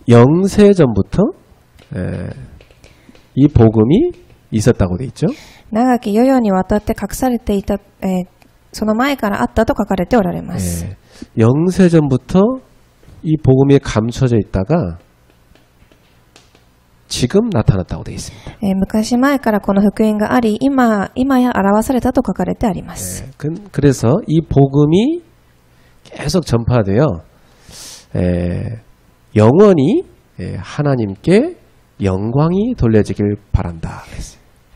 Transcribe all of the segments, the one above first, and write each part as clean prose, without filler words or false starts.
영세 전부터 이 복음이 있었다고 돼 있죠. 長き世々にわたって隠されていた、その前からあったと書かれておられます。 영세 전부터 이 복음이 감춰져 있다가 지금 나타났다고 돼 있습니다. 昔前からこの福音があり、今や表されたと書かれてあります。 그래서 이 복음이 계속 전파되어 영원히 하나님께 영광이 돌려지길 바란다.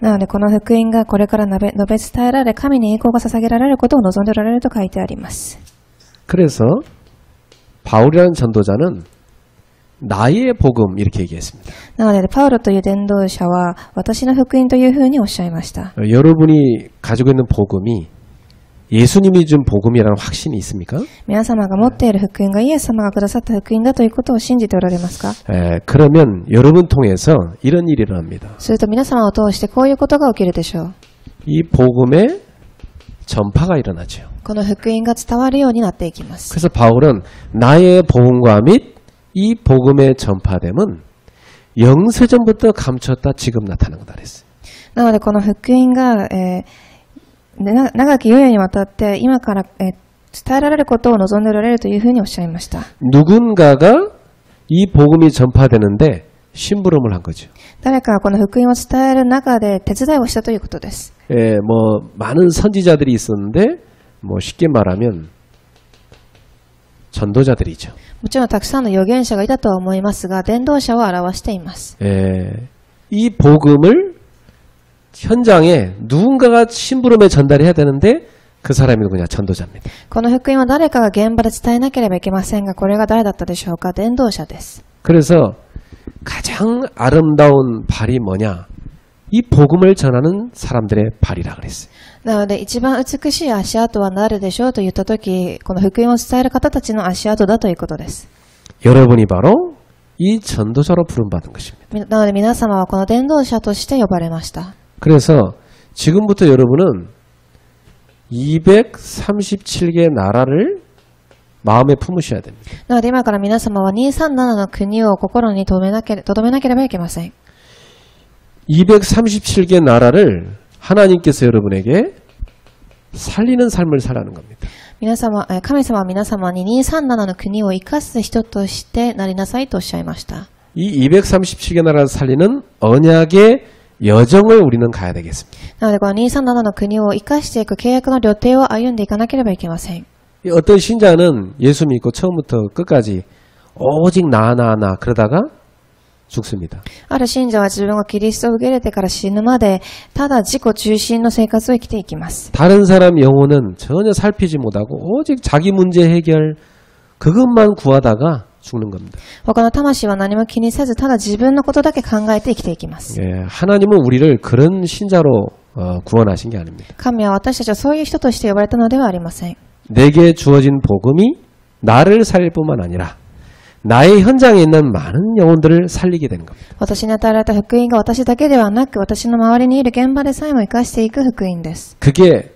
なのでこの福音がこれから述べ伝えられ、神に栄光が捧げられることを望んでおられると書いてあります。 그래서 바울이라는 전도자는 나의 복음 이렇게 얘기했습니다. なのでパウロという伝道者は私の福音というふうにおっしゃいました。 여러분이 가지고 있는 복음이 예수님이 준 복음이라는 확신이 있습니까? 皆様が持っている福音がイエス様がくださった福音だということを信じておられますか？ 그러면 여러분 통해서 이런 일이 일어납니다. すると皆様を通してこういうことが起きるでしょう。 이 복음의 전파가 일어나죠. この福音が伝わるようになっていきます。 그래서 바울은 나의 복음과 및 이 복음의 전파됨은 영세전부터 감췄다 지금 나타난 거다 그랬어요. なのでこの福音が、長き世々にわたって今から、伝えられることを望んでおられるというふうにおっしゃいました。 누군가가 이 복음이 전파되는데 심부름을 한 거죠. 誰かがこの福音を伝える中で手伝いをしたということです。 많은 선지자들이 있었는데 쉽게 말하면 전도자들이죠. もちろんたくさんの預言者がいたとは思いますが、伝道者を表しています。 이 복음을 현장에 누군가가 심부름에 전달해야 되는데 그 사람이 누구냐? 전도자입니다. この福音は誰かが現場で伝えなければいけませんが、これが誰だったでしょうか？伝道者です。 그래서 가장 아름다운 발이 뭐냐? 이 복음을 전하는 사람들의 발이라 그랬어요. なので一番美しい足跡は誰でしょうと言ったとき、この福音を伝える方たちの足跡だということです。 여러분이 바로 이 전도자로 부름받은 것입니다. なので皆様はこの伝道者として呼ばれました。 그래서 지금부터 여러분은 237개 나라를 마음에 품으셔야 됩니다. なので今から皆様は237の国を心に留めなければいけません。 237개 나라를 하나님께서 여러분에게 살리는 삶을 살라는 겁니다. 神様は皆様に237の国を生かす人としてなりなさいとおっしゃいました。 이 237개 나라를 살리는 언약의 여정을 우리는 가야 되겠습니다. なのでこの237の国を生かしていく契約の旅程を歩んでいかなければいけません。 어떤 신자는 예수 믿고 처음부터 끝까지 오직 나 그러다가 죽습니다. ある信者は自分がキリストを受け入れてから死ぬまでただ自己中心の生活を生きていきます。 다른 사람 영혼은 전혀 살피지 못하고 오직 자기 문제 해결 그것만 구하다가 죽는 겁니다. 他の魂は何も気にせずただ自分のことだけ考えて生きていきます。 하나님은 우리를 그런 신자로 구원하신 게 아닙니다. 神は私たちはそういう人として呼ばれたのではありません。 내게 주어진 복음이 나를 살릴 뿐만 아니라 나의 현장에 있는 많은 영혼들을 살리게 되는 겁니다. 私に与えられた福音が私だけではなく、私の周りにいる現場でさえも生かしていく福音です。 그게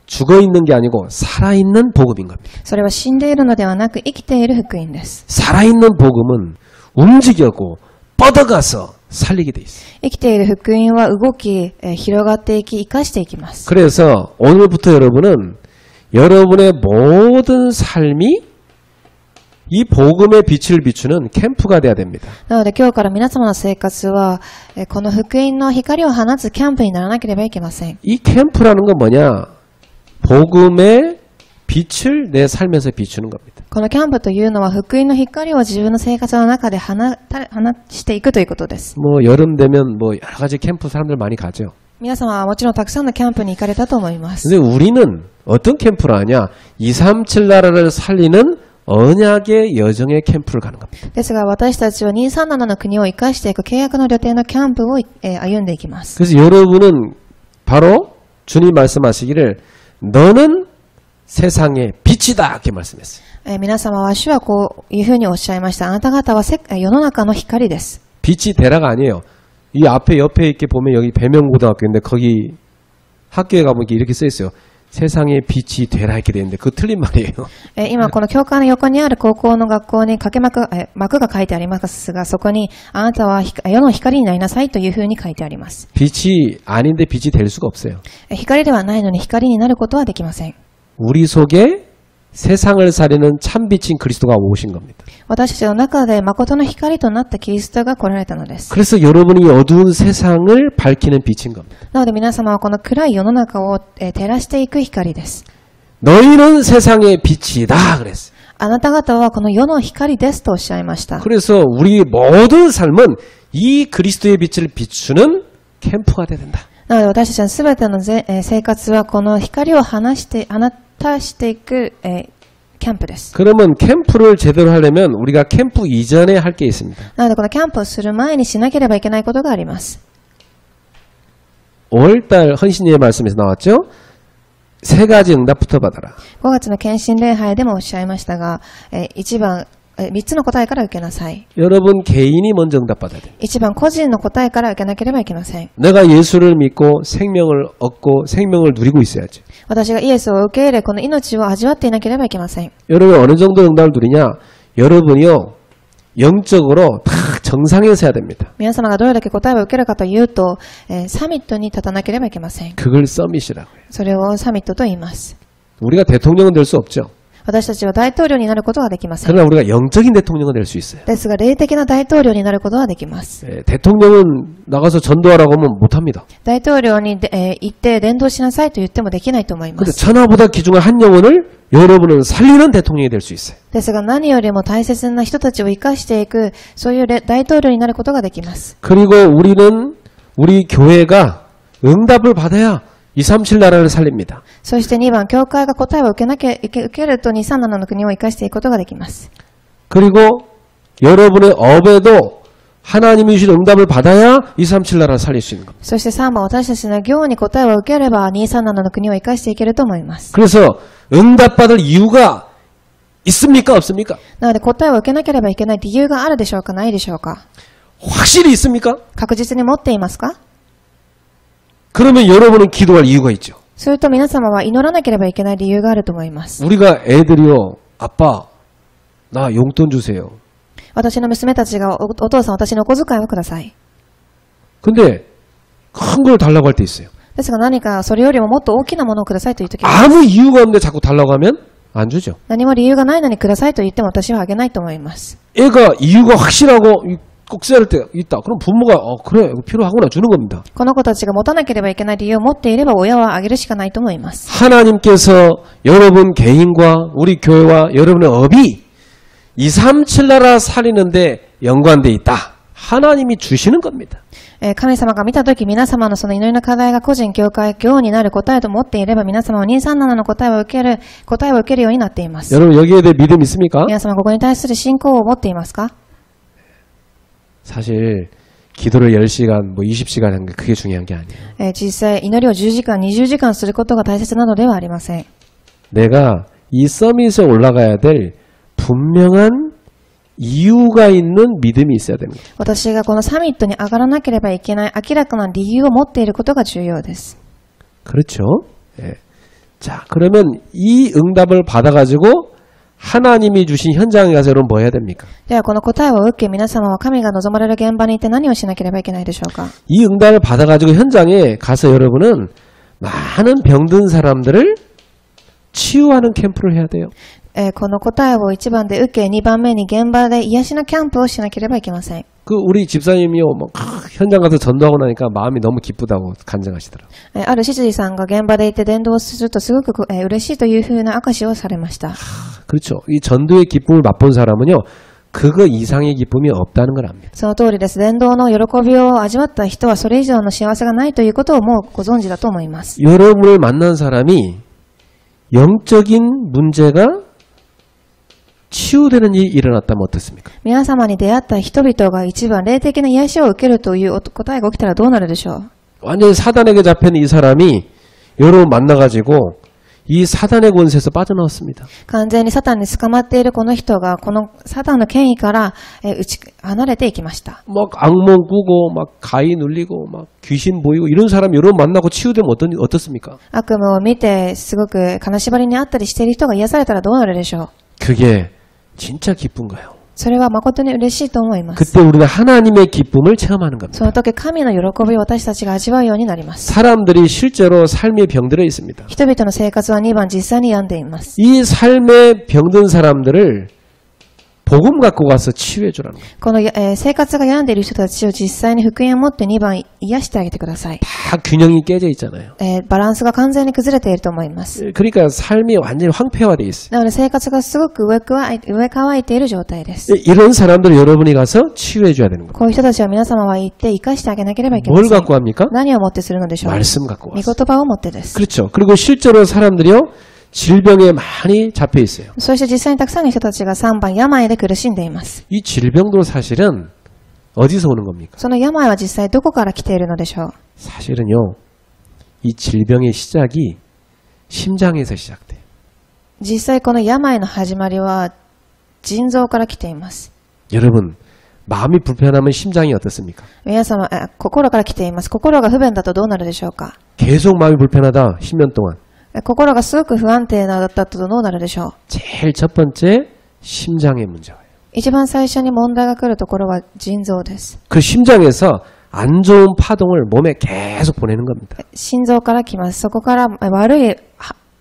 죽어있는 게 아니고 살아있는 복음인 겁니다. それは死んでいるのではなく生きている福音です。 살아있는 복음은 움직이고 뻗어가서 살리게 돼 있어요. 生きている福音は動き、広がっていき、生かしていきます。 그래서 오늘부터 여러분은 여러분의 모든 삶이 이 복음의 빛을 비추는 캠프가 돼야 됩니다. なので今日から皆様の生活は、この福音の光を放つキャンプにならなければいけません。 이 캠프라는 건 뭐냐? 복음의 빛을 내 삶에서 비추는 겁니다. このキャンプというのは福音の光を自分の生活の中で放していくということです。 여름 되면 여러 가지 캠프 사람들 많이 가죠. 皆様はもちろんたくさんのキャンプに行かれたと思います。 근데 우리는 어떤 캠프를 하냐? 237 나라를 살리는 언약의 여정의 캠프를 가는 겁니다. ですが私たちは237の国を生かしていく契約の旅程のキャンプを歩んでいきます。 그래서 여러분은 바로 주님 말씀하시기를 너는 세상의 빛이다 이렇게 말씀했어요. 皆様は主はこういうふうにおっしゃいました。あなた方は世の中の光です。 빛이 대라가 아니에요. 이 앞에 옆에 이렇게 보면 여기 배명고등학교인데 거기 학교에 가보면 이렇게 써 있어요. 세상의 빛이 되라 이렇게 되는데 그거 틀린 말이에요. 今この教会の横にある高校の学校に掛け幕が書いてありますが、そこにあなたは世の光になりなさいというふうに書いてあります。 빛이 아닌데 빛이 될 수가 없어요. 光ではないのに光になることはできません。 우리 속에 세상을 살리는 참빛인 그리스도가 오신 겁니다. 私たちの中で誠の光となったキリストが来られたのです。 그래서 여러분이 어두운 세상을 밝히는 빛인 겁니다. なので皆様はこの暗い世の中を照らしていく光です。 너희는 세상의 빛이다 그랬어요. あなた方はこの世の光ですとおっしゃいました。 그래서 우리 모든 삶은 이 그리스도의 빛을 비추는 캠프가 돼야 된다. なので私たちのすべての生活はこの光を放たしていくキャンプです。 그러면 캠프를 제대로 하려면 우리가 캠프 이전에 할 게 있습니다. なのでこのキャンプをする前にしなければいけないことがあります。 5월달 헌신예의 말씀에서 나왔죠. 3가지 응답부터 받아라. 5月の献身礼拝でもおっしゃいましたが、1番、3つの答えから受けなさい。 여러분 개인이 먼저 응답받아야 돼요. 1番、個人の答えから受けなければいけません。 내가 예수를 믿고 생명을 얻고 생명을 누리고 있어야지. 私がイエスを受け入れ、この命を味わっていなければいけません。 여러분 어느 정도 응답을 누리냐? 여러분이요 영적으로 다 정상에서 해야 됩니다. 皆様がどれだけ答えを受けるかというと、サミットに立たなければいけません。 그걸 서밋이라고 해요. それをサミットと言います。 우리가 대통령은 될 수 없죠. 私たちは大統領になることはできません。 그러나 우리가 영적인 대통령은 될 수 있어요. ですが、霊的な大統領になることはできます。 대통령은 나가서 전도하라고 하면 못합니다. 大統領に行って伝道しなさいと言ってもできないと思いま 근데 す。 천하보다 귀중한 한 영혼을 여러분은 살리는 대통령이 될 수 있어요. ですが何よりも大切な人たちを生かしていく、そういう大統領になることができます。 그리고 우리 교회가 응답을 받아야 237 나라를 살립니다. そして2番、教会が答えを受けると237の国を生かしていくことができます。 그리고 여러분의 업에도 하나님이 주신 응답을 받아야 237 나라를 살릴 수 있는 겁니다. そして3番、私たちの業に答えを受ければ237の国を生かしていけると思います。 그래서 응답받을 이유가 있습니까? 없습니까? なので答えを受けなければいけない理由があるでしょうか、ないでしょうか。 확실히 있습니까? 確実に持っていますか。 그러면 여러분은 기도할 이유가 있죠. それと皆様は祈らなければいけない理由があると思います。 우리가 애들이요. 아빠 나 용돈 주세요. 私の娘たちがお父さん私のお小遣いをください。 근데 큰 걸 달라고 할 때 있어요. ですが何かそれよりももっと大きなものをくださいという時は 아무 이유가 없는데 자꾸 달라고 하면 안 주죠. 何も理由がないのにくださいと言っても私はあげないと思います。 애가 이유가 확실하고 꼭 써야 할 때 있다. 그럼 부모가 그래 이거 필요하구나 주는 겁니다. この子たちが持たなければいけない理由を持っていれば親はあげるしかないと思います。 하나님께서 여러분 개인과 우리 교회와 여러분의 업이 237 나라 살리는데 연관돼 있다. 하나님이 주시는 겁니다. 神様が見たとき皆様のその祈りの課題が個人、教会、業になる答えと思っていれば皆様は237の答えを受けるようになっています。 여러분 여기에 대해 믿음 있습니까? 皆様ここに対する信仰を持っていますか。 사실 기도를 10시간, 20시간 하는 게 그게 중요한 게 아니에요. 実際祈りを10時間、20時間することが大切なのではありません。 내가 이 서밋에 올라가야 될 분명한 이유가 있는 믿음이 있어야 되는 거예요. 私がこのサミットに上がらなければいけない明らかな理由を持っていることが重要です。 그렇죠? 예. 자, 그러면 이 응답을 받아가지고 하나님이 주신 현장에 가서 여러분 뭐 해야 됩니까? ではこの答えを受け皆様は神が望まれる現場に行って何をしなければいけないでしょうか。 이 응답을 받아가지고 현장에 가서 여러분은 많은 병든 사람들을 치유하는 캠프를 해야 돼요. この答えを1番で受け、2番目に現場で癒しのキャンプをしなければいけません。 우리 집사님이요, 현장 가서 전도하고 나니까 마음이 너무 기쁘다고 간증하시더라고요. ある執事さんが現場で行って伝道するとすごく嬉しいというふうな証しをされました。 그렇죠. 이 전도의 기쁨을 맛본 사람은요, 그거 이상의 기쁨이 없다는 걸 압니다. その通りです。伝道の喜びを味わった人はそれ以上の幸せがないということをもうご存知だと思います。 여러분을 만난 사람이 영적인 문제가 치유되는 일이 일어났다면 어떻습니까? 皆様に出会った人々が一番霊的な癒しを受けるという答えが起きたらどうなるでしょう。 완전히 사단에게 잡힌 이 사람이 여러분 만나가지고 이 사단의 권세에서 빠져나왔습니다. 完全にサタンに捕まっているこの人が、このサタンの権威から、離れていきました。 막 악몽 꾸고 막 가위 눌리고 막 귀신 보이고 이런 사람 여러분 만나고 치유되면 어떻습니까? 悪夢を見て、すごく金縛りにあったりしている人が癒されたらどうなるでしょう。 그게 진짜 기쁜 거예요. それは誠に嬉しいと思います。 그때 우리는 하나님의 기쁨을 체험하는 겁니다. その時、神の喜びを私たちが味わうようになります。 사람들이 실제로 삶에 병들어 있습니다. 人々の生活は2番実際に病んでいます。 이 삶에 병든 사람들을 복음 갖고 가서 치유해 주라는 거예요. この、生活が病んでいる人たちを実際に福音を持って2番癒してあげてください。 다 균형이 깨져 있잖아요. バランスが完全に崩れていると思います。 그러니까 삶이 완전히 황폐화돼 있어요. なので生活がすごく植え乾いている状態です。 이런 사람들 여러분이 가서 치유해 줘야 되는 겁니다. こういう人たちは皆様は行って生かしてあげなければいけま 뭘 せん。 갖고 합니까? 何をもってするのでしょう。 말씀 갖고 御 와서. 言葉をもってです。 그렇죠. 그리고 실제로 사람들이요 질병에 많이 잡혀 있어요. そして実際にたくさんの人たちが3番病で苦しんでいます。 이 질병도 사실은 어디서 오는 겁니까? その病は実際どこから来ているのでしょう。 사실은요 이 질병의 시작이 심장에서 시작돼요. 実際この病の始まりは腎臓から来ています。 여러분 마음이 불편하면 심장이 어떻습니까? 皆様、心から来ています。心が不便だとどうなるでしょうか。 계속 마음이 불편하다 10년 동안. 心がすごく不安定だったとどうなるでしょう。 제일 첫 번째 심장의 문제예요. 一番最初に問題が来るところは腎臓です。 그 심장에서 안 좋은 파동을 몸에 계속 보내는 겁니다. 心臓から来ます。そこから悪い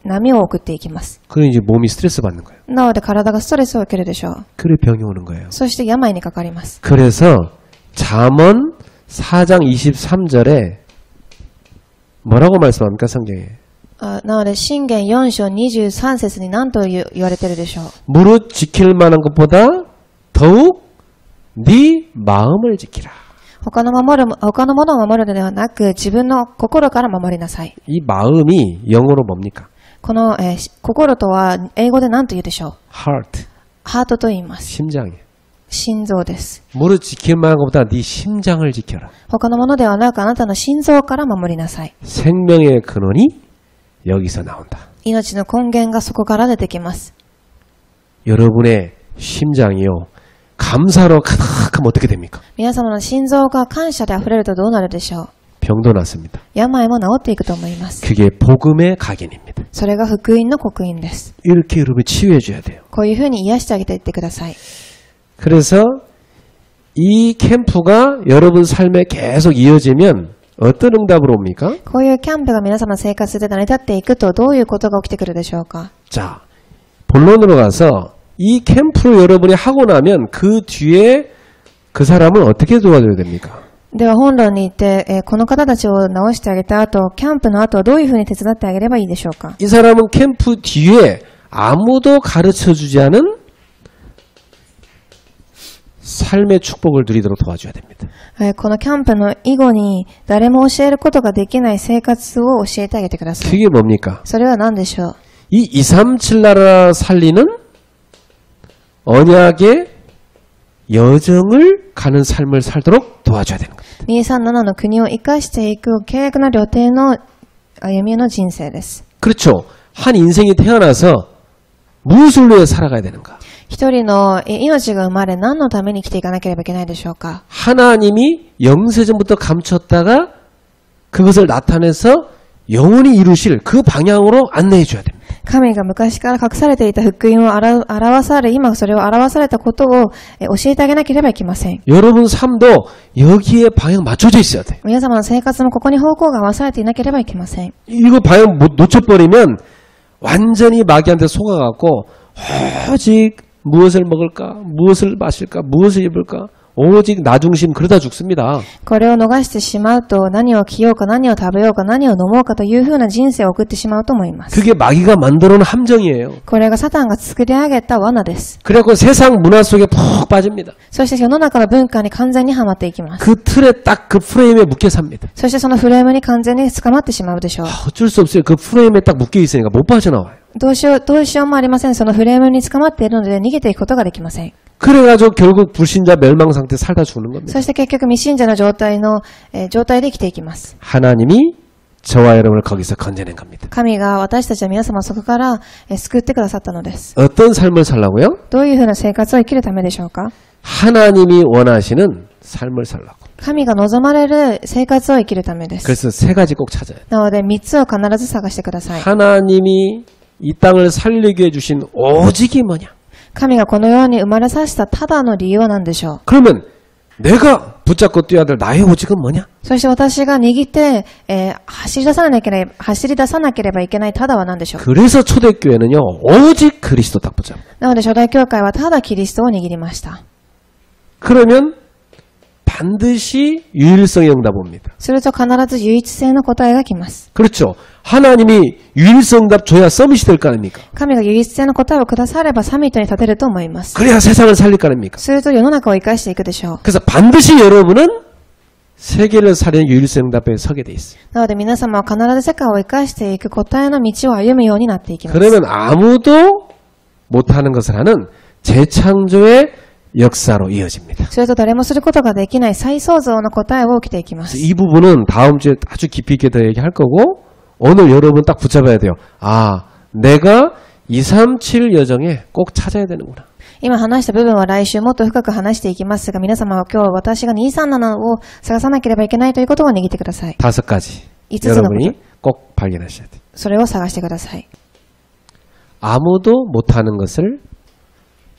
波を送っていきます。 그럼 이제 몸이 스트레스 받는 거예요. なので体がストレスを受けるでしょう。 그래 병이 오는 거예요. そして病にかかります。 그래서 잠언 4장 23절에 뭐라고 말씀합니까 성경에? なので箴言4章23節に何と言われているでしょう。 무릇 지킬 만한 것보다 더욱 네 마음을 지키라. 他のものを守るのではなく、自分の心から守りなさい。 이 마음이 영어로 뭡니까? この、心とは英語で何と言うでしょう。 heart. ハートと言います。 심장이에요. 心臓です。 무릇 지킬 만한 것보다 네 심장을 지켜라. 他のものではなく、あなたの心臓から守りなさい。 생명의 근원이 여기서 나온다. 命の根源がそこから出てきます。 여러분의 심장이요. 감사로 가득하면 어떻게 됩니까? 皆様の心臓が感謝で溢れるとどうなるでしょう。 병도 났습니다. 病も治っていくと思います。 그게 복음의 각인입니다. それが福音の刻印です。 이렇게 여러분 치유해 줘야 돼요. こういうふうに癒してあげていってください。 그래서 이 캠프가 여러분 삶에 계속 이어지면 어떤 응답으로 옵니까? こういうキャンプが皆様の生活で成り立っていくとどういうことが起きてくるでしょうか。 자, 본론으로 가서 이 캠프를 여러분이 하고 나면 그 뒤에 그 사람을 어떻게 도와줘야 됩니까? では本論に行って、この方たちを治してあげた後、キャンプの後はどういうふうに手伝ってあげればいいでしょうか。 이 사람은 캠프 뒤에 아무도 가르쳐주지 않은 삶의 축복을 누리도록 도와줘야 됩니다. このキャンプの以後に誰も教えることができない生活を教えてあげてください。 그게 뭡니까? それは何でしょう。 이 237 나라 살리는 언약의 여정을 가는 삶을 살도록 도와줘야 되는 겁니다. 237の国を生かしていく契約の旅程の歩みの人生です。 그렇죠. 한 인생이 태어나서 무엇을 위해 살아가야 되는가? 一人の命が生まれ何のために生きていかなければいけないでしょうか。 하나님이 영세전부터 감췄다가 그것을 나타내서 영원히 이루실 그 방향으로 안내해 줘야 됩니다. 神が昔から隠されていた福音を表され、今それを表されたことを教えてあげなければいけません。 여러분 삶도 여기에 방향 맞춰져 있어야 돼요. 皆様の生活もここに方向が合わされていなければいけません。 이거 방향 놓쳐버리면 완전히 마귀한테 속아갖고 오직 무엇을 먹을까, 무엇을 마실까, 무엇을 입을까 오직 나 중심 그러다 죽습니다. これを逃してしまうと何を着ようか何を食べようか何を飲もうかというふうな人生を送ってしまうと思います。 그게 마귀가 만들어놓은 함정이에요. これがサタンが作り上げた罠です。 그래갖고 세상 문화 속에 푹 빠집니다. そして世の中の文化に完全にはまっていきます。 그 틀에 딱 그 프레임에 묶여 삽니다. そしてそのフレームに完全に捕まってしまうでしょう。 어쩔 수 없어요. 그 프레임에 딱 묶여 있으니까 못 빠져나와요. どうしようもありません。そのフレームに捕まっているので逃げていくことができません。 그래가지고 결국 불신자 멸망 상태 살다 죽는 겁니다. そして結局未信者の状態で生きていきます。 하나님이 저와 여러분을 거기서 건져낸 겁니다. 神が私たちは皆様をそこから救ってくださったのです。 어떤 삶을 살라고요? どういうふうな生活を生きるためでしょうか？ 하나님이 원하시는 삶을 살라고. 神が望まれる生活を生きるためです。 그래서 세 가지 꼭 찾아야 돼요. なので3つを必ず探してください。 하나님이 이 땅을 살리게 해주신 오직이 뭐냐? 神がこの世に生まれさせたただの理由は何でしょう？ 그러면 내가 붙잡고 뛰어야 될 나의 오직은 뭐냐? そして私が握って、走り出さなければいけないただは何でしょう？ 그래서 초대교회는요, 오직 그리스도 딱 붙잡고. なので初代教会はただキリストを握りました。 그러면 반드시 유일성의 응답 옵니다. すると必ず唯一性の答えが来ます。 그렇죠. 하나님이 유일성 응답 줘야 서밋이 될 거 아닙니까? 神が唯一性の答えをくださればサミットに立てると思います。 그래야 세상을 살릴 거 아닙니까? すると世の中を生かしていくでしょう。 그래서 반드시 여러분은 세계를 살리는 유일성 응답에 서게 돼 있어요. なので皆様は必ず世界を生かしていく答えの道を歩むようになっていきます。 그러면 아무도 못하는 것을 하는 재창조의 역사로 이어집니다. それと誰もすることができない再創造の答えを起きていきます。 이 부분은 다음 주에 아주 깊이 있게 더 얘기할 거고 오늘 여러분 딱 붙잡아야 돼요. 아, 내가 237 여정에 꼭 찾아야 되는구나. 今話した部分は来週もっと深く話していきますが、皆様は今日私が237を探さなければいけないということを握ってください。 5가지 5つのこと。 여러분이 꼭 발견하셔야 돼요. それを探してください。 아무도 못하는 것을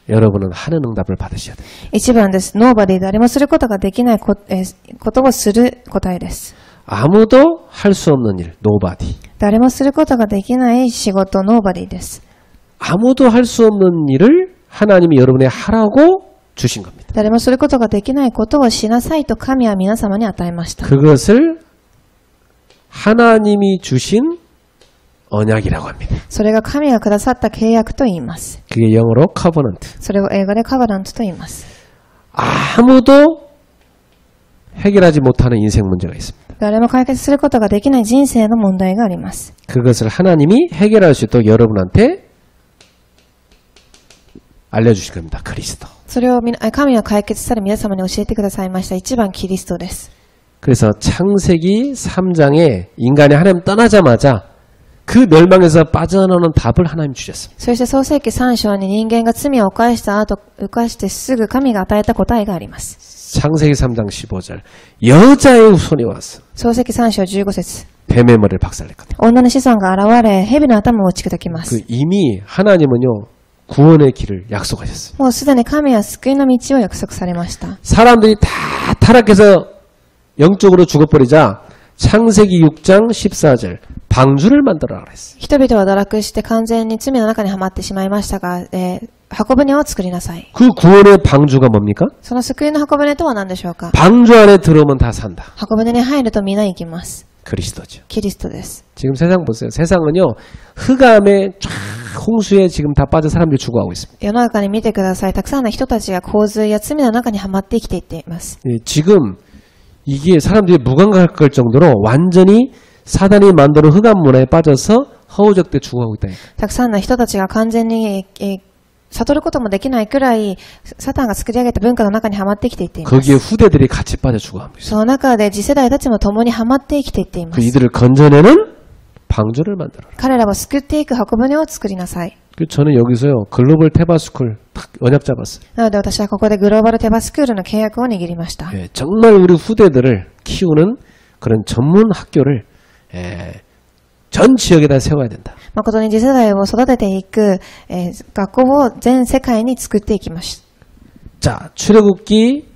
여러분은 하는 응답을 받으셔야 돼요. 1番です。Nobody 誰もすることができないことをする答えです。 아무도 할 수 없는 일, nobody. 誰もすることができない仕事 Nobody です。 아무도 할 수 없는 일을 하나님이 여러분에게 하라고 주신 겁니다. 誰もすることができないことをしなさいと神は皆様に与えました。 그것을 하나님이 주신 언약이라고 합니다. それが神がくださった契約と言います。 그게 영어로 covenant. それを英語でカバナントと言います。 아무도 해결하지 못하는 인생 문제가 있습니다. 誰も解決することができない人生の問題があります。 그것을 하나님이 해결할 수 있도록 여러분한테 알려주실 겁니다. 그리스도. それを神は解決され皆様に教えてくださいました。1番キリストです。 그래서 창세기 3장에 인간이 하나님 떠나자마자 그 멸망에서 빠져나오는 답을 하나님 주셨습니다. そして創世記3章に人間が罪を犯してすぐ神が与えた答えがあります。 창세기 3장 15절 여자의 손이 와서 創世記3章15節 뱀의 머리를 박살냈거든요. 女の子孫が現れ蛇の頭を打ち砕きます。 그 이미 하나님은요 구원의 길을 약속하셨어요. もうすでに神は救いの道を約束されました。 사람들이 다 타락해서 영적으로 죽어버리자 창세기 6장 14절 방주를 만들어라 그랬어요. 人々は堕落して完全に罪の中にはまってしまいましたが、箱舟を作りなさい。 그 구원의 방주가 뭡니까? その救いの箱舟とは何でしょうか？ 방주 안에 들어오면 다 산다. 箱舟に入ると皆生きます。 그리스도죠. キリストです。 지금 세상 보세요. 세상은요 흑암에 쫙 홍수에 지금 다 빠져 사람들이 죽어가고 있습니다. 世の中に見てください。たくさんの人たちが洪水や罪の中にはまって生きていっています。 지금 이게 사람들이 무감각할 정도로 완전히 사단이 만드는 흑암 문화에 빠져서 허우적대 죽어가고 있다니까. たくさんの人たちが完全に、悟ることもできないくらいサタンが作り上げた文化の中にはまって生きていっています。 거기에 후대들이 같이 빠져 죽어가고 있어요. その中で次世代たちも共にはまって生きていっていま 그 す。 이들을 건져내는 방주를 만들어라. 彼らを救っていく箱舟を作りなさい。 저는 여기서요 글로벌 테바스쿨 딱 언약 잡았어요. なので私はここでグローバルテバスクールの契約を握りました。 예, 정말 우리 후대들을 키우는 그런 전문 학교를 전 지역에다 세워야 된다. 誠に次世代を育てていく、学校を全世界に作っていきました。 자, 출애굽기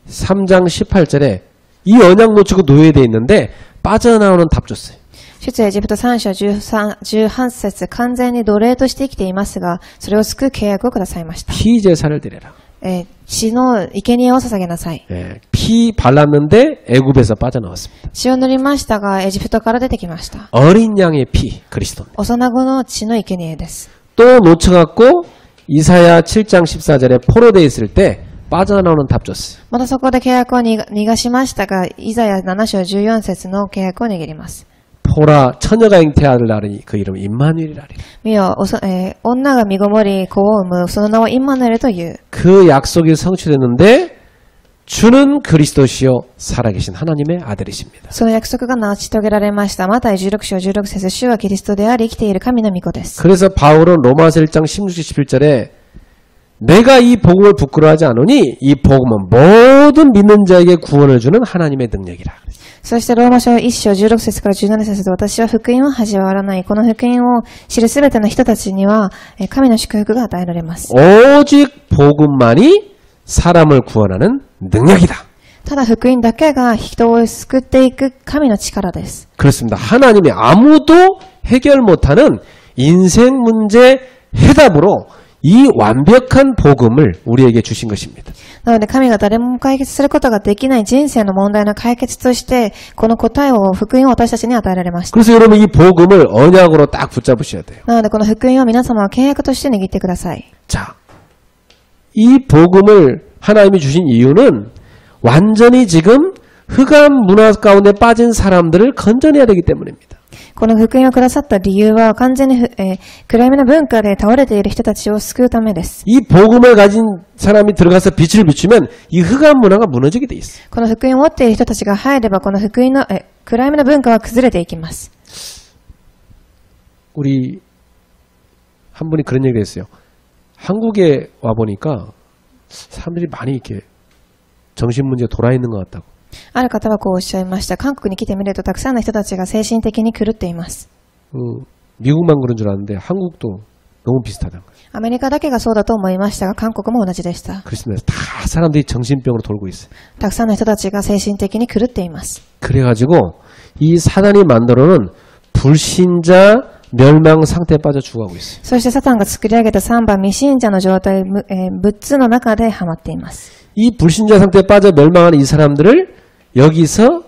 3장 18절에 이 언약 놓치고 노예되어 있는데 빠져나오는 답 줬어요. 出エジプト3章18節完全に奴隷として生きていますが、それを救う契約をくださいました。 피제사를 드려라. 血の生贄を捧げなさい。 피 발랐는데 애굽에서 빠져나왔습니다. 血を塗りましたが、エジプトから出てきました。 어린 양의 피, 그리스도입니다. 幼子の血の生贄です。 또 놓쳐갖고 이사야 7장 14절에 포로되어 있을 때 빠져나오는 답 줬어요. またそこで契約を逃がしましたが、イザヤ7章14節の契約を握ります。 포라 처녀가 잉태하를 낳으니 그 이름은 임마누엘이라. 見よ、女が身ごもり子を産む、その名をインマヌエルという。 그 약속이 성취됐는데 주는 그리스도시요 살아계신 하나님의 아들이십니다. その約束が成し遂げられました。マタイ16章16節、主はキリストであり、生きている神の御子です。 그래서 바울은 로마서 1장 16절 17절에 내가 이 복음을 부끄러워하지 않으니 이 복음은 모든 믿는 자에게 구원을 주는 하나님의 능력이라. そしてローマ書1章16節から17節で、私は福音を恥わらない。この福音を知るすべての人たちには、神の祝福が与えられます。 오직 복음만이 사람을 구원하는 능력이다. ただ福音だけが人を救っていく神の力です。 그렇습니다. 하나님이 아무도 해결 못하는 인생 문제 해답으로 이 완벽한 복음을 우리에게 주신 것입니다. なので神が誰も解決することができない人生の問題の解決として、この答えを、福音を私たちに与えられました。 그래서 여러분 이 복음을 언약으로 딱 붙잡으셔야 돼요. なのでこの福音は皆様は契約として握ってください。 자, 이 복음을 하나님이 주신 이유는 완전히 지금 흑암 문화 가운데 빠진 사람들을 건져내야 되기 때문입니다. この福音をくださった理由は完全に、暗闇の文化で倒れている人たちを救うためです。 이 복음을 가진 사람이 들어가서 빛을 비추면 이 흑암 문화가 무너지게 돼 있어요. この福音を持っている人たちが入れば、この福音の、暗闇の文化は崩れていきます。 우리 한 분이 그런 얘기를 했어요. 한국에 와 보니까 사람들이 많이 이렇게 정신 문제 돌아 있는 것 같다고. ある方はこうおっしゃいました。韓国に来てみるとたくさんの人たちが精神的に狂っています。 미국만 그런 줄 알았는데 한국도 너무 비슷하다는 거예요. アメリカだけがそうだと思いましたが、韓国も同じでした。 그렇습니다. 다 사람들이 정신병으로 돌고 있어요. たくさんの人たちが精神的に狂っています。 그래가지고 이 사단이 만들어놓은 불신자 멸망 상태에 빠져 죽어가고 있어요. そしてサタンが作り上げた3番未信者の状態、6つの中でハマっています。 이 불신자 상태에 빠져 멸망하는 이 사람들을 여기서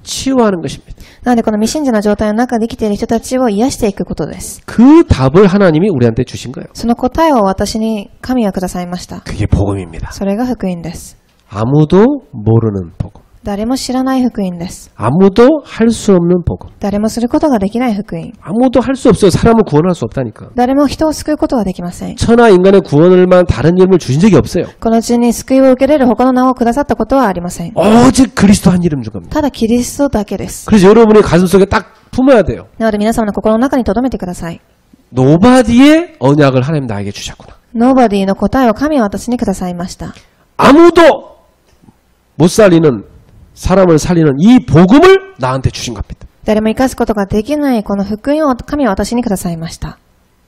치유하는 것입니다. なのでこの未信者の状態の中で生きている人たちを癒していくことです。 그 답을 하나님이 우리한테 주신 거예요. その答えを私に神はくださいました。 그게 복음입니다. それが福音です。 아무도 모르는 복음. 誰も知らない福音です。 아무도 할 수 없는 복음. 誰もすることができない福音。 아무도 할 수 없어요. 사람을 구원할 수 없다니까. 誰も人を救うことができません。 천하 인간의 구원을 만 다른 이름을 주신 적이 없어요. この地に救いを受けれる他の名をくださったことはありません。 오직 그리스도 한 이름 준 겁니다. ただキリストだけです。 그래서 여러분의 가슴 속에 딱 품어야 돼요. なので皆様の心の中に留めてください。 노바디의 언약을 하나님 나에게 주셨구나. Nobody の答えを神は私にくださいました。 아무도 못 살리는 사람을 살리는 이 복음을 나한테 주신 겁니다. 誰も生かすことができないこの福音を神は私にくださいました。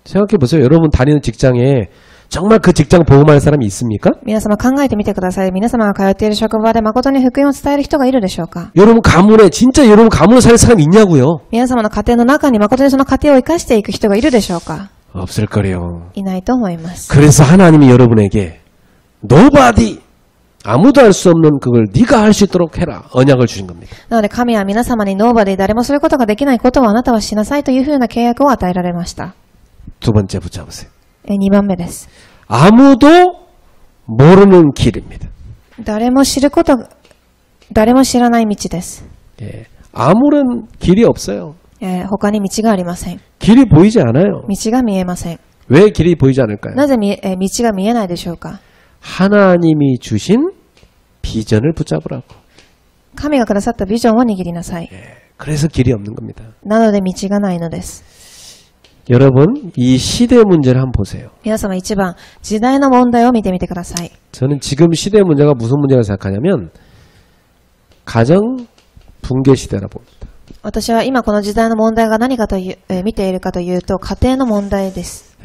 생각해 보세요. 여러분 다니는 직장에 정말 그 직장 복음할 사람이 있습니까? 皆様考えてみてください。皆様が通っている職場で誠に福音を伝える人がいるでしょうか？ 여러분 가문에 진짜 여러분 가문을 살릴 사람이 있냐고요? 皆様の家庭の中に誠にその家庭を生かしていく人がいるでしょうか？ 없을 거래요. いないと思います。 그래서 하나님이 여러분에게 nobody 아무도 할 수 없는 그걸 네가 할 수 있도록 해라. 언약을 주신 겁니다. なので神は皆様にNobody誰もすることができないことをあなたはしなさいというふうな契約を与えられました。 두 번째 붙잡으세요. 2番目です。 아무도 모르는 길입니다. 誰も知らない道です。 예, 아무런 길이 없어요. 他に道がありません。 길이 보이지 않아요. 道が見えません。 왜 길이 보이지 않을까요? なぜ道が見えないでしょうか？ 하나님이 주신 비전을 붙잡으라고. 神がくださったビジョンを握りなさい。 그래서 길이 없는 겁니다. なので道がないのです。 여러분, 이 시대 문제를 한번 보세요. 皆様一番、時代の問題を見てみてください。 저는 지금 시대 문제가 무슨 문제라고 생각하냐면 가정 붕괴 시대라 봅니다. 私は今この時代の問題が何かと見ているかというと、家庭の問題です。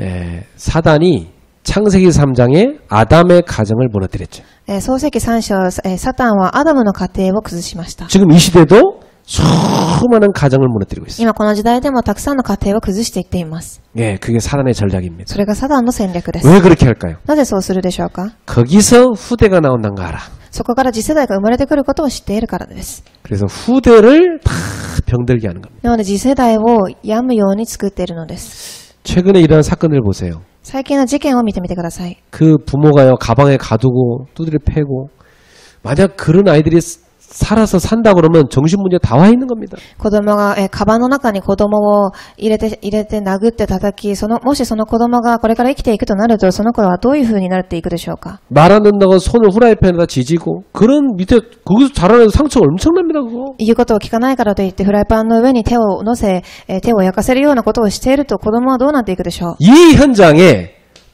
사단이 창세기 3장에 아담의 가정을 무너뜨렸죠. 創世記3章、サタンはアダムの家庭を崩しました。 지금 이 시대도 수많은 가정을 무너뜨리고 있어요. 今この時代でもたくさんの家庭を崩していっています。 예, 그게 사단의 전략입니다. それがサタンの戦略です。 왜 그렇게 할까요? なぜそうするでしょうか？ 거기서 후대가 나온다는 거 알아. そこから次世代が生まれてくることを知っているからです。 그래서 후대를 다 병들게 하는 겁니다. なので次世代を病むように作っているのです。 최근에 일어난 사건을 보세요. 最近の事件を見てみてください。 그 부모가요 가방에 가두고 두드려 패고 만약 그런 아이들이 살아서 산다 그러면 정신문제 다 와 있는 겁니다. 子供が、カバンの中に子供を入れて殴って叩き、もしその子供がこれから生きていくとなると、その子はどういう風になっていくでしょうか。 말 안 듣는다고 손을 후라이팬에다 지지고 그런 밑에 거기서 자라는 상처 엄청납니다. 그거. 言うことを聞かないからといってフライパンの上に手を乗せ、手を焼かせるようなことをしていると子供はどうなっていくでしょう。 이 현장에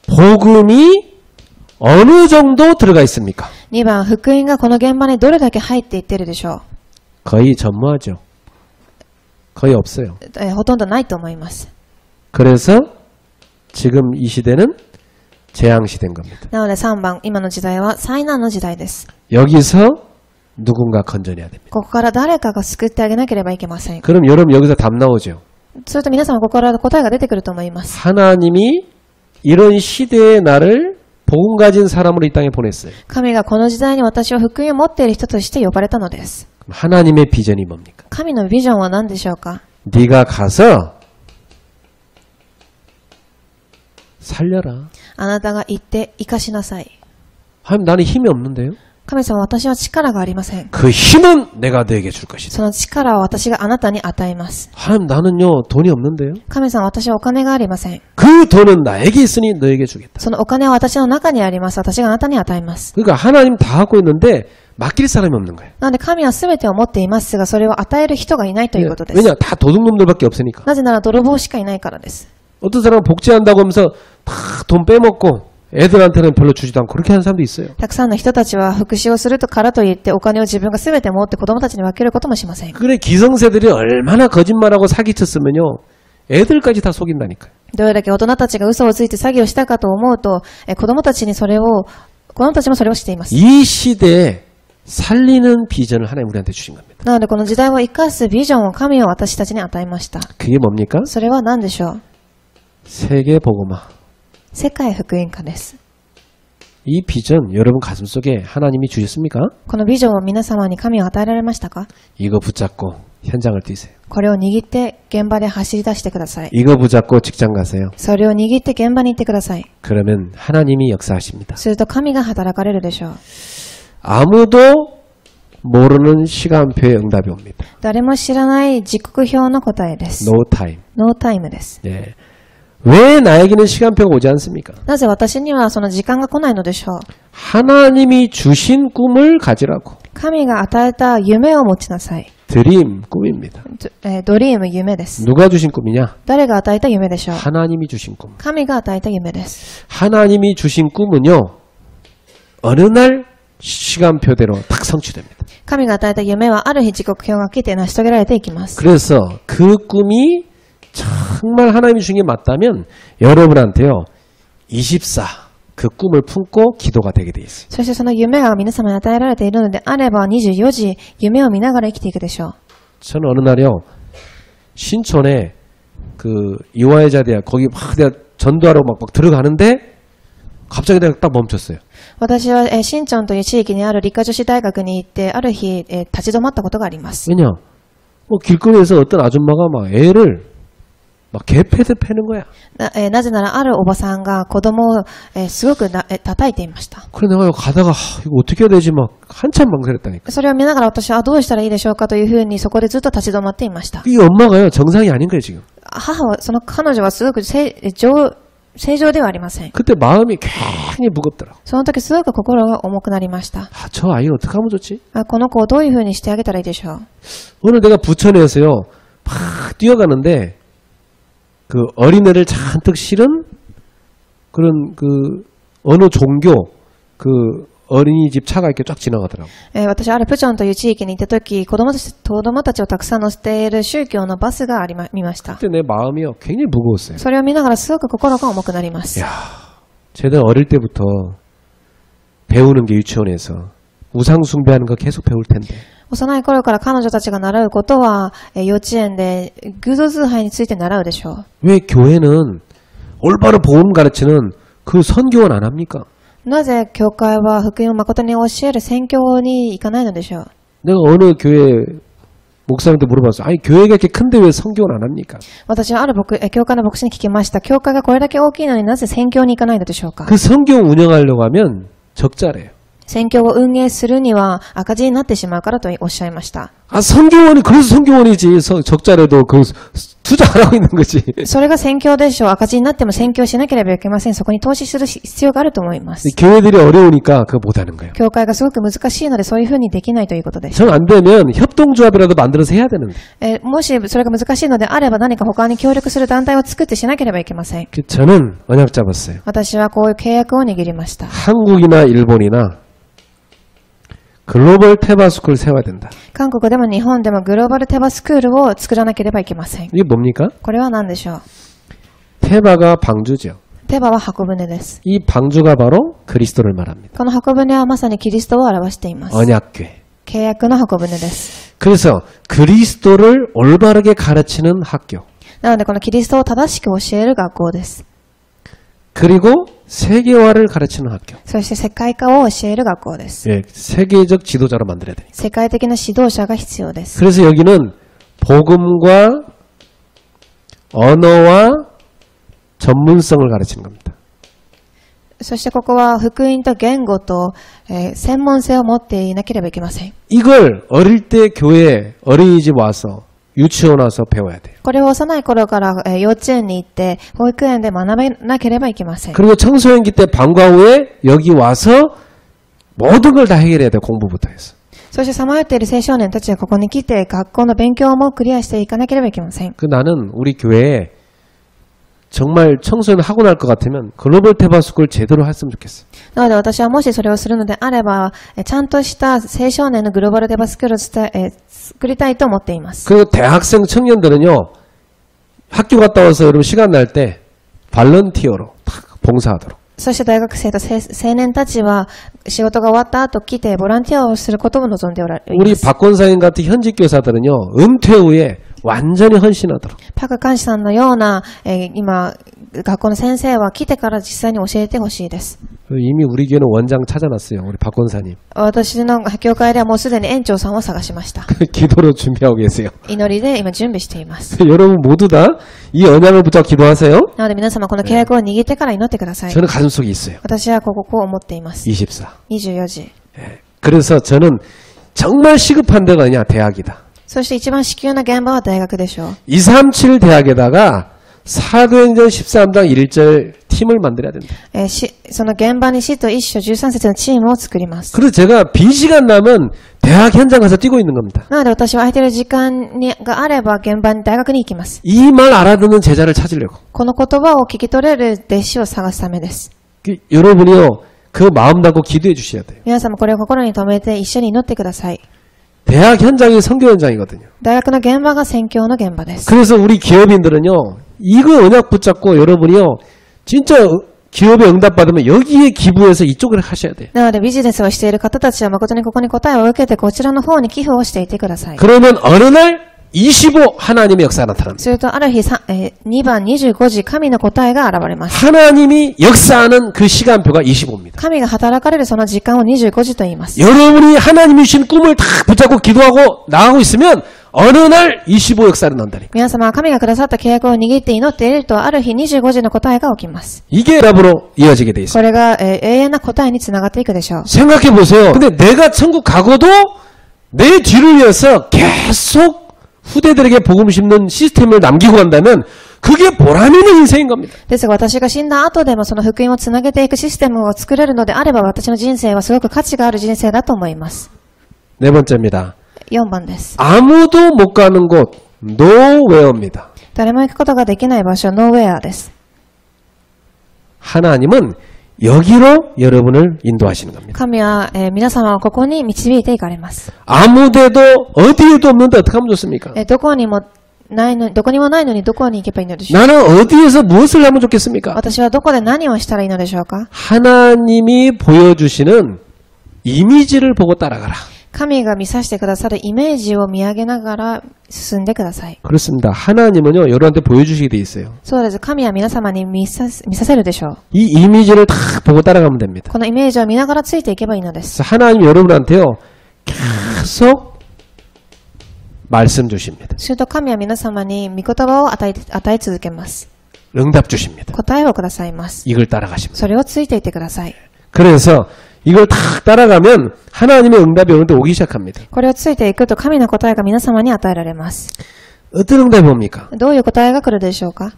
복음이 어느 정도 들어가 있습니까? 2番、福音がこの現場にどれだけ入っていっているでしょう。 거의 전무하죠. 거의 없어요. ほとんどないと思います。 그래서 지금 이 시대는 재앙 시대인 겁니다. なので3番、今の時代は災難の時代です。 여기서 누군가 건져내야 됩니다. ここから誰かが救ってあげなければいけません。 그럼 여러분 여기서 답 나오죠. すると皆さんここから答えが出てくると思います。 하나님이 이런 시대의 나를 복음 가진 사람으로 이 땅에 보냈어요. 神がこの時代に私を福音を持っている人として呼ばれたのです。 하나님의 비전이 뭡니까? 神のビジョンは何でしょうか。 네가 가서 살려라. あなたが行って生かしなさい。 하나님 나는 힘이 없는데요. 神様、私は力がありません。 그 힘은 내가 너에게 줄 것이다. その力は私があなたに与えます。 하나님 나는요 돈이 없는데요. 神様、私はお金がありません。 그 돈은 나에게 있으니 너에게 주겠다. そのお金は私の中にあります。私があなたに与えます。 그러니까 하나님 다 갖고 있는데 맡길 사람이 없는 거예요. なので神は全てを持っていますが、それを与える人がいないということです。 왜냐 다 도둑놈들밖에 없으니까. なぜなら泥棒しかいないからです。 어떤 사람은 복제한다고 하면서 다 돈 빼먹고 애들한테는 별로 주지도 않고 그렇게 하는 사람도 있어요. たくさんの人たちは復讐をするからといってお金を自分が全て持って子供たちに分けることもしません。 그래 기성세들이 얼마나 거짓말하고 사기쳤으면요 애들까지 다 속인다니까요. どれだけ大人たちが嘘をついて詐欺をしたかと思うと、子供たちもそれをしています。 이 시대에 살리는 비전을 하나님 우리한테 주신 겁니다. なのでこの時代を生かすビジョンを神は私たちに与えました。 그게 뭡니까? それは何でしょう。 세계 복음화. 世界福音化です。 이 비전 여러분 가슴속에 하나님이 주셨습니까? このビジョンを皆様に神を与えられましたか。 이거 붙잡고 현장을 뛰세요. これを握って現場で走り出してください。 이거 붙잡고 직장 가세요. それを握って現場に行ってください。 그러면 하나님이 역사하십니다. すると神が働かれるでしょう。 아무도 모르는 시간표의 응답이 옵니다. 誰も知らない時刻表の答えです。 No time. ノータイムです。 네. 왜 나에게는 시간표가 오지 않습니까? なぜ私にはその時間が来ないのでしょう。 하나님이 주신 꿈을 가지라고. 神が与えた夢を持ちなさい。 드림, 꿈입니다. ドリーム、夢です。 누가 주신 꿈이냐? 誰が与えた夢でしょう。 하나님이 주신 꿈. 神が与えた夢です。 하나님이 주신 꿈은요. 어느 날 시간표대로 딱 성취됩니다. 神が与えた夢はある日時刻表が来て成し遂げられていきます。 그래서 그 꿈이 정말 하나님이 주신 게 맞다면 여러분한테요. 24 그 꿈을 품고 기도가 되게 돼 있어요. そしてその夢が皆様に与えられているのであれば24時夢を見ながら生きていくでしょう。 저는 어느 날요. 신촌에 그 이화여자대학 거기 막 내가 전도하러 막 들어가는데 갑자기 내가 딱 멈췄어요. 私は新町という地域にある理科女子大学に行ってある日立ち止まったことがあります。 왜냐? 길거리에서 어떤 아줌마가 막 애를 막 개패드 패는 거야. なぜならあるおばさんが子供をすごく叩いていました。 그래 내가 가다가 이거 어떻게 해야 되지 막 한참 망설였다니까. それを見ながら私はどうしたらいいでしょうかというふうにそこでずっと立ち止まっていました。 이 엄마가요 정상이 아닌 거예요 지금. 母は彼女はすごく正常ではありません。 그때 마음이 굉장히 무겁더라고. その時すごく心が重くなりました。 아, 저 아이 어떻게 하면 좋지? この子をどういうふうにしてあげたらいいでしょう。 오늘 내가 부천에서요 막 뛰어가는데 그 어린애를 잔뜩 실은 그런 그 어느 종교 그 어린이집 차가 이렇게 쫙 지나가더라고. 私、あるプチョンという地域に行った時、子供たちをたくさん乗せている宗教のバスが見ました。 그때 내 마음이요 굉장히 무거웠어요. それを見ながらすごく心が重くなります。 야, 쟤는 어릴 때부터 배우는 게 유치원에서 우상 숭배하는 거 계속 배울 텐데. 幼い頃から彼女たちが習うことは、幼稚園で偶像崇拝について習うでしょう。 왜 교회는 올바로 복음 가르치는 그 선교원 안 합니까? なぜ教会は福音を誠に教える宣教に行かないのでしょう。 내가 어느 교회 목사님한테 물어봤어. 아니 교회가 이렇게 큰데 왜 선교원 안 합니까? 私はある教会の牧師に聞きました。教会がこれだけ大きいのになぜ宣教に行かないのでしょうか。 그 선교 운영하려고 하면 적자래요. 選挙を運営するには赤字になってしまうからとおっしゃいました。 아, 선교원이, 그래서 선교원이지. 적자라도 그 투자 안 하고 있는 거지. それが宣教でしょう。赤字になっても宣教しなければいけません。そこに投資する必要があると思います。 교회들이 어려우니까 그거 못 하는 거예요. 教会がすごく難しいのでそういうふうにできないということです。 전 안 되면 협동조합이라도 만들어서 해야 되는데. もしそれが難しいのであれば何か他に協力する団体を作ってしなければいけません。 저는 언약 잡았어요. 私はこういう契約を握りました。 한국이나 일본이나 글로벌 테바스쿨을 세워야 된다. 韓国でも日本でもグローバルテバスクールを作らなければいけません。 이게 뭡니까? これは何でしょう。 테바가 방주죠. テバは箱舟です。 이 방주가 바로 그리스도를 말합니다. この箱舟はまさにキリストを表しています。 언약궤. 契約の箱舟です。 그래서 그리스도를 올바르게 가르치는 학교. なのでこのキリストを正しく教える学校です。 그리고 세계화를 가르치는 학교. そして世界化を教える学校です。 예, 세계적 지도자로 만들어야 되니까. 世界的な指導者が必要です。 그래서 여기는 복음과 언어와 전문성을 가르치는 겁니다. そしてここは福音と言語と、専門性を持っていなければいけません。 이걸 어릴 때 교회 어린이집 와서 유치원 와서 배워야 돼요. これを幼い頃から、幼稚園に行って保育園で学べなければいけません。 그리고 청소년기 때 방과 후에 여기 와서 모든 걸 다 해결해야 돼요. 공부부터 해서. そしてさまよっている青少年たちはここに来て学校の勉強もクリアしていかなければいけません。 나는 우리 교회에 정말 청소년 하고 날 것 같으면 글로벌 테바스쿨 제대로 했으면 좋겠어. なので私はもしそれをするのであれば、ちゃんとした青少年のグローバルテバスクールを作りたいと思っています。 그리고 대학생 청년들은요. 학교 갔다 와서 여러분 시간 날 때 발런티어로 탁 봉사하도록. そして大学生と青年たちは仕事が終わった後来てボランティアをすることを望んでおられます。 우리 박권사님 같은 현직 교사들은요. 은퇴 후에 완전히 헌신하도록. パクカンシさんのような、今学校の先生は来てから実際に教えてほしいです。 이미 우리 교회는 원장 찾아놨어요. 우리 박권사님. 私の教会ではもうすでに園長さんを探しました。 기도로 준비하고 계세요. 祈りで今準備しています。 여러분 모두 다 이 언약을 붙잡고 기도하세요. なので皆様この契約を握ってから祈ってください。 저는 가슴속에 있어요. 私はこう思っています。 24. 24時。 그래서 저는 정말 시급한 데가 어디냐? 대학이다. そして一番至急な現場は大学でしょう。 237 대학에다가 사도행전 13장 1절 팀을 만들어야 된다. その現場に使徒一書13節のチームを作ります。 그래서 제가 빈 시간 나면 대학 현장 가서 뛰고 있는 겁니다. なので私は空いている時間があれば現場に大学に行きます。 이 말 알아듣는 제자를 찾으려고. この言葉を聞き取れる弟子を探すためです。 여러분이요. 그 마음 담고 기도해 주셔야 돼요. 皆様これを心に留めて一緒に祈ってください。 대학 현장이 선교 현장이거든요. 大学の現場が宣教の現場です。 그래서 우리 기업인들은요. 이거 언약 붙잡고 여러분이요. 진짜 기업에 응답받으면 여기에 기부해서 이쪽을 하셔야 돼요. なのでビジネスをしている方たちは誠にここに答えを受けてこちらの方に寄付をしていてください。 그러면 어느 날 25 하나님의 역사가 나타납니다. するとある日2番25時神の答えが現れます。 하나님이 역사하는 그 시간표가 25입니다. 神が働かれるその時間を25時と言います。 여러분이 하나님이 주신 꿈을 다 붙잡고 기도하고 나가고 있으면 어느 날 25 역사를 난다니까. 皆様は神がくださった契約を握って祈っているとある日25時の答えが起きます。 이게 답으로 이어지게 돼 있어요. これが、永遠な答えにつながっていくでしょう。 생각해 보세요. 근데 내가 천국 가고도 내 뒤를 이어서 계속 후대들에게 복음 심는 시스템을 남기고 간다면 그게 보람 있는 인생인 겁니다. ですが私が死んだ後でもその福音をつなげていくシステムを作れるのであれば私の人生はすごく価値がある人生だと思います。 네 번째입니다. 4番です。 아무도 못 가는 곳 노웨어입니다. 誰も行くことができない場所、ノーウェアです。 하나님은 여기로 여러분을 인도하시는 겁니다. 神は、皆様をここに導いていかれます。 아무데도 어디에도 없는데 어떻게 하면 좋습니까? どこにもないのにどこに行けばいいのでしょうか。 나는 어디에서 무엇을 하면 좋겠습니까? 私はどこで何をしたらいいのでしょうか。 하나님이 보여주시는 이미지를 보고 따라가라. 神が見させてくださるイメージを見上げながら進んでください。 그렇습니다. 하나님은요 여러분한테 보여주시게 돼 있어요. そうです。神は皆様に見させるでしょう。 이 이미지를 다 보고 따라가면 됩니다. このイメージを見ながらついていけばいいのです。 그래서 하나님 여러분한테요 계속 말씀 주십니다. すると神は皆様に御言葉を与え続けます。 응답 주십니다. 答えをくださいます。 이걸 따라가십니다. それをついていってください。 그래서 이걸 탁 따라가면 하나님의 응답이 어느 때 오기 시작합니다. これをついていくと神の答えが皆様に与えられます。 어떤 응답이 옵니까? どういう答えが来るでしょうか。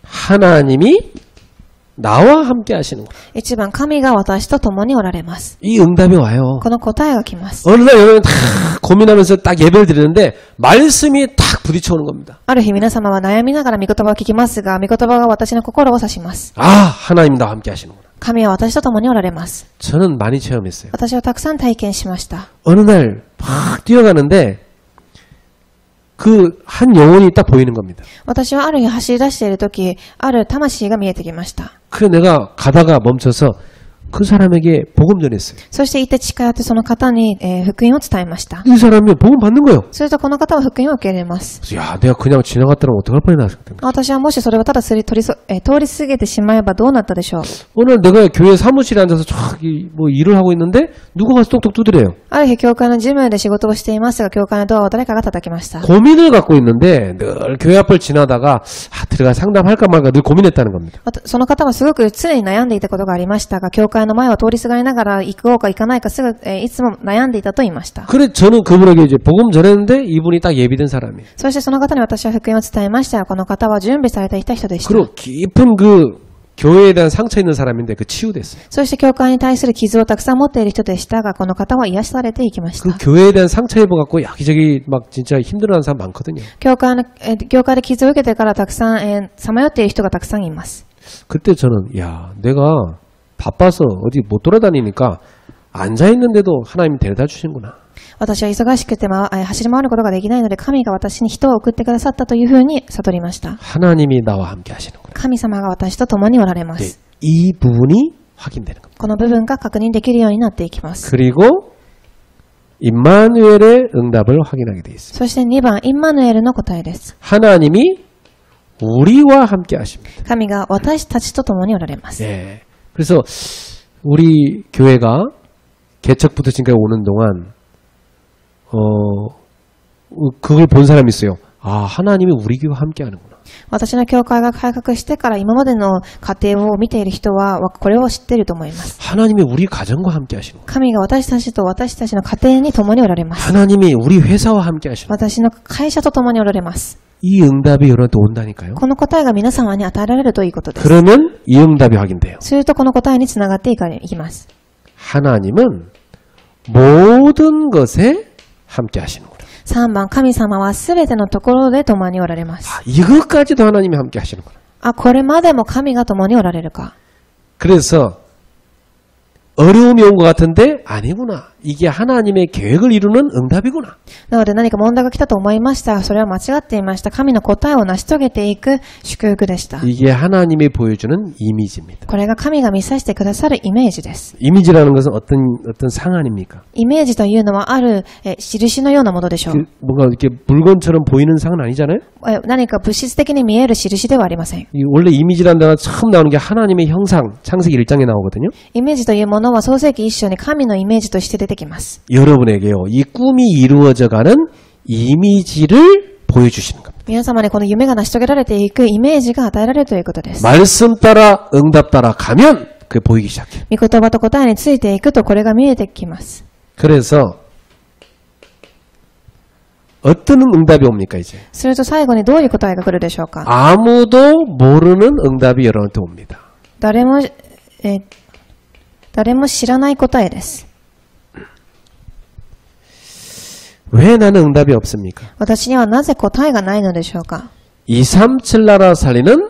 하나님이 나와 함께 하시는 거예요. 一番、神が私と共におられます。 이 응답이 와요. この答えが来ます。 어느 날 여러분 다 고민하면서 딱 예배를 드리는데 말씀이 딱 부딪혀 오는 겁니다. ある日皆様は悩みながら御言葉を聞きますが、御言葉が私の心を指します。 아, 하나님 나와 함께 하시는구나. 神は私と共におられます。 저는 많이 체험했어요. 私はたくさん体験しました。 어느 날 막 뛰어가는데 그 한 영혼이 딱 보이는 겁니다. 私はある日走り出しているとき、ある魂が見えてきました。 그래 내가 가다가 멈춰서 그 사람에게 복음 전했어요. そして行って近寄ってその方に、福音を伝えました。 이 사람이 복음 받는 거예요. するとこの方は福音を受け入れます。 그래서 야, 내가 그냥 지나갔더라면 어떡할 뻔했나 싶은 거예요. 私はもしそれをただ通り過ぎてしまえばどうなったでしょう。 오늘 내가 교회 사무실에 앉아서 저기 뭐 일을 하고 있는데 누가 가서 똑똑 두드려요. ある日教会の事務で仕事をしていますが、教会のドアを誰かが叩きました。 고민을 갖고 있는데 늘 교회 앞을 지나다가 들어가 상담할까 말까 늘 고민했다는 겁니다. その方はすごく常に悩んでいたことがありましたが、教会の前を通りすがりながら行こうか行かないかいつも悩んでいたと言いました。 그래 저는 그분에게 이제 복음 전했는데 이분이 딱 예비된 사람이에요. そしてその方に私は福音を伝えましたが、この方は準備されていた人でした。 그리고 깊은 그 교회에 대한 상처 있는 사람인데 그 치유됐어요. そして教会に対する傷をたくさん持っている人でしたが、この方は癒しされていきまし 그 た。 교회에 대한 상처 입어갖고 여기저기 막 진짜 힘들어하는 사람 많거든요. 教会で傷を受けてからたくさん、さまよっている人がたくさんいます。 그때 저는 야 내가 바빠서 어디 못 돌아다니니까 앉아있는데도 하나님이 데려다 주신구나. 私は忙しくて走り回ることができないので、神が私に人を送ってくださったというふうに悟りました。 하나님이 나와 함께 하시는구나. 神様が私と共におられま 네, す。 이 부분이 확인되는 겁니다. この部分が確認できるようになっていきます。 그리고 임마누엘의 응답을 확인하게 되어 있습니다. そして2番、インマヌエルの答えです。 하나님이 우리와 함께 하십니다. 神が私たちと共におられます。 예. 그래서 우리 교회가 개척부터 지금까지 오는 동안 그걸 본 사람이 있어요. 아, 하나님이 우리 교회와 함께 하는구나. 私の教会が改革してから今までの過程を見ている人はこれを知っていると思います。 하나님이 우리 가정과 함께 하시는구나. 神が私たちと私たちの家庭に共におられます。 하나님이 우리 회사와 함께 하시는구나. 私の会社と共におられます。 이 응답이 여러분한테 온다니까요. この答えが皆様に与えられるということです。 그러면 이 응답이 확인돼요. するとこの答えにつながっていきます。 하나님은 모든 것에 함께 하시는구나. 3番、神様はすべてのところで共におられます。 아, 이것까지도 하나님이 함께 하시는구나. これまでも神が共におられるか。 그래서 어려움이 온 것 같은데 아니구나. 이게 하나님의 계획을 이루는 응답이구나. なので何か問題が来たと思いましたが、それは間違っていました。神の答えを成し遂げていく祝福でした。 이게 하나님이 보여주는 이미지입니다. これが神が見させてくださるイメージです。 이미지라는 것은 어떤 상안입니까? イメージというのはある印のようなものでしょう。 뭔가 이렇게 물건처럼 보이는 상은 아니잖아요? 何か物質的に見える印ではありません。 원래 이미지라는 단어가 처음 나오는 게 하나님의 형상, 창세기 1장에 나오거든요. イメージというものは創世記一章に神のイメージとして出てきます。 여러분에게요, 이 꿈이 이루어져가는 이미지를 보여주시는 겁니다. 皆様にこの夢が成し遂げられていくイメージが与えられるということです。 말씀 따라 응답 따라 가면 그게 보이기 시작해요. 御言葉と答えについていくとこれが見えてきます。 그래서 어떤 응답이 옵니까 이제? すると最後にどういう答えが来るでしょうか。 아무도 모르는 응답이 여러분한테 옵니다. 誰も知らない答えです。 왜 나는 응답이 없습니까? 私にはなぜ答えがないのでしょうか。 237 나라 살리는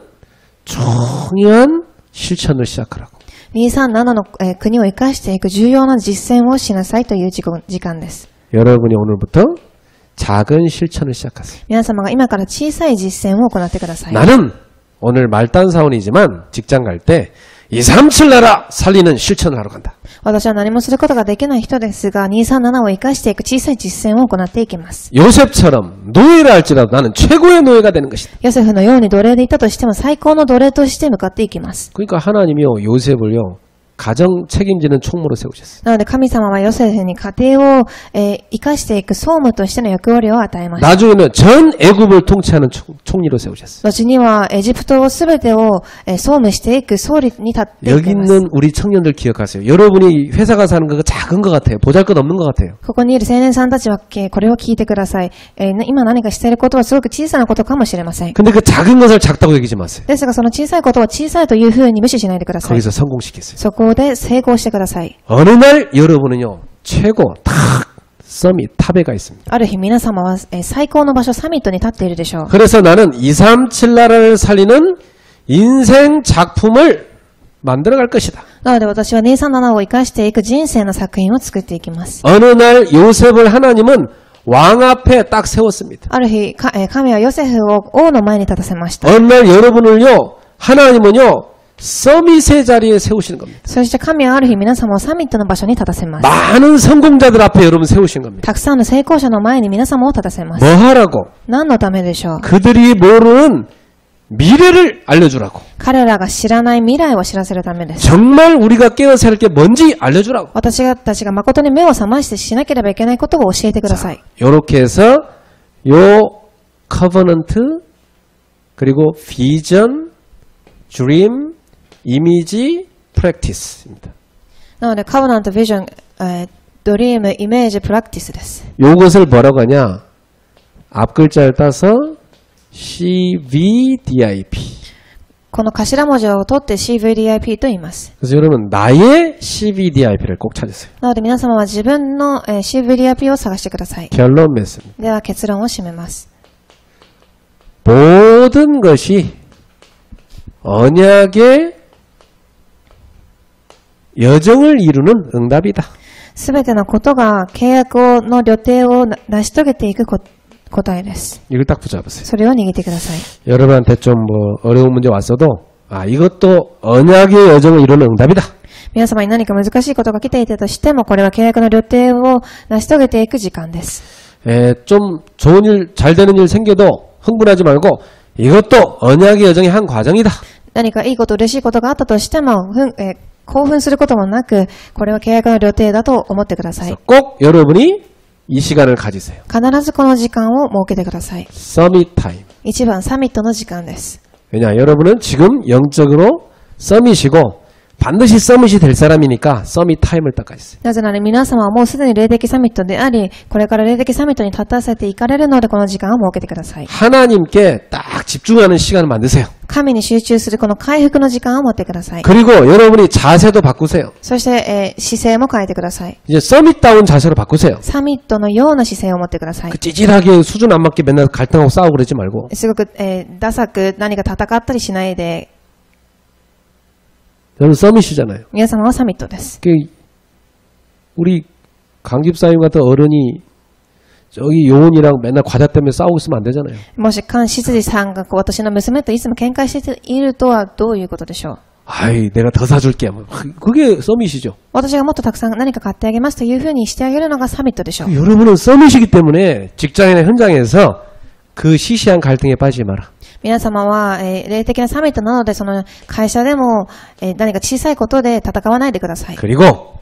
중요한 실천을 시작하라고. 237の国を生かしていく重要な実践をしなさいという時間です。 여러분이 오늘부터 작은 실천을 시작하세요. 皆様が今から小さい実践を行ってください。 나는 오늘 말단 사원이지만 직장 갈 때 237 나라 살리는 실천을 하러 간다. 私は何もすることができない人ですが、237を生かしていく小さい実践を行っていきます。 요셉처럼 노예를 할지라도 나는 최고의 노예가 되는 것이다. ヨセフのように奴隷でいたとしても最高の奴隷として向かっていきます。 그러니까 하나님이요 요셉을요 가정 책임지는 총무로 세우셨어요. なので神様はヨセフに家庭を、生かしていく総務としての役割を与えました。 나중에는 전 애굽을 통치하는 총리로 세우셨어요. 後にはエジプトをすべてを、総務していく総理に立ってい 여기 きます。 있는 우리 청년들 기억하세요. 여러분이 회사 가서 하는 거 작은 것 같아요. 보잘것없는 것 같아요. ここにいる青年さんたちは、これを聞いてください。今何かしていることはすごく小さなことかもしれません。 근데 그 작은 것을 작다고 얘기하지 마세요. ですがその小さいことを小さいというふうに無視しないでください。 거기서 성공시켰어요. そこで成功してください。 어느 날 여러분은요. 최고 탁 서밋 탑에 가 있습니다. ある日皆様は、最高の場所サミットに立っているでしょう。 그래서 나는 237 나라를 살리는 인생 작품을 만들어갈 것이다. なので私は237を生かしていく人生の作品を作っていきます。 어느 날 요셉을 하나님은 왕 앞에 딱 세웠습니다. ある日、神はヨセフを王の前に立たせました。 어느 날 여러분을요. 하나님은요. 서밋의 자리에 세우시는 겁니다. そして神はある日皆様をサミットの場所に立たせます。 많은 성공자들 앞에 여러분 세우신 겁니다. たくさんの成功者の前に皆様を立たせます。 뭐 하라고? 何のためでしょう。 그들이 모르는 미래를 알려주라고. 彼らが知らない未来を知らせるためです。 정말 우리가 깨어서 할 게 뭔지 알려주라고. 私たちが誠に目を覚ましてしなければいけないことを教えてください。 이렇게 해서 요 커버넌트 그리고 비전, 드림, 이미지, 프랙티스입니다. なので、カバナント、ビジョン、ドリーム、イメージ、プラクティスです。 요것을 뭐라고 하냐? 앞 글자를 따서 CVDIP. この頭文字を取って CVDIP と言います。 그래서 여러분 나의 CVDIP를 꼭 찾으세요. なので皆様は自分の CVDIP を探してください。 결론 맺습니다. では結論を締めます。 모든 것이 언약의 여정을 이루는 응답이다. すべてのことが契約の旅程を成し遂げていく答えです。 이걸 딱 붙잡으세요. それを握ってください。 여러분한테 좀 뭐 어려운 문제 왔어도 이것도 언약의 여정을 이루는 응답이다. 皆様に何か難しいことが来ていたとしても、これは契約の旅程を成し遂げていく時間です。 좀 좋은 일, 잘 되는 일 생겨도 흥분하지 말고 이것도 언약의 여정의 한 과정이다. 何かいいこと、嬉しいことがあったとしても、興奮することもなく、これは契約の旅程だと思ってください。 꼭 여러분이 이 시간을 가지세요. 必ずこの時間を設けてください。 서밋 타임. 一番サミットの時間です。 왜냐, 여러분은 지금 영적으로 서밋이고 반드시 서밋이 될 사람이니까 서밋 타임을 딱 가지세요. なぜなら皆様はもうすでに霊的サミットであり、これから霊的サミットに立たせていかれるので、この時間を設けてください。 하나님께 딱 집중하는 시간을 만드세요. 神に集中するこの回復の時間を持ってください。 그리고 여러분이 자세도 바꾸세요. そして、姿勢も変えてください。 이제 서밋다운 자세로 바꾸세요. サミットのような姿勢を持ってください。 그 찌질하게 수준 안 맞게 맨날 갈등하고 싸우고 그러지 말고 すごく、ダサく何か戦ったりしないで、 저는 서밋이잖아요. 皆様はサミットです。 우리 강집사님 같은 어른이 저기 요원이랑 맨날 과자 때문에 싸우고 있으면 안 되잖아요. もし、菅執事さんが私の娘といつも喧嘩しているとはどういうことでしょう。 아이, 내가 더 사줄게. 그게 서밋이죠. 私がもっとたくさん何か買ってあげますというふうにしてあげるのがサミットでしょう。 여러분은 서밋이기 때문에 직장이나 현장에서 그 시시한 갈등에 빠지지 마라. 皆様は、霊的なサミットなので、その会社でも、何か小さいことで戦わないでください。 그리고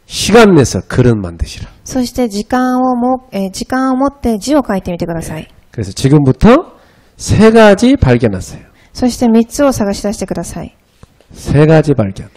시간 내서 글은 만드시라. そして時間を持って字を書いてみてください。 그래서 지금부터 3가지 발견하세요. そして3つを探し出してください。 3가지 발견.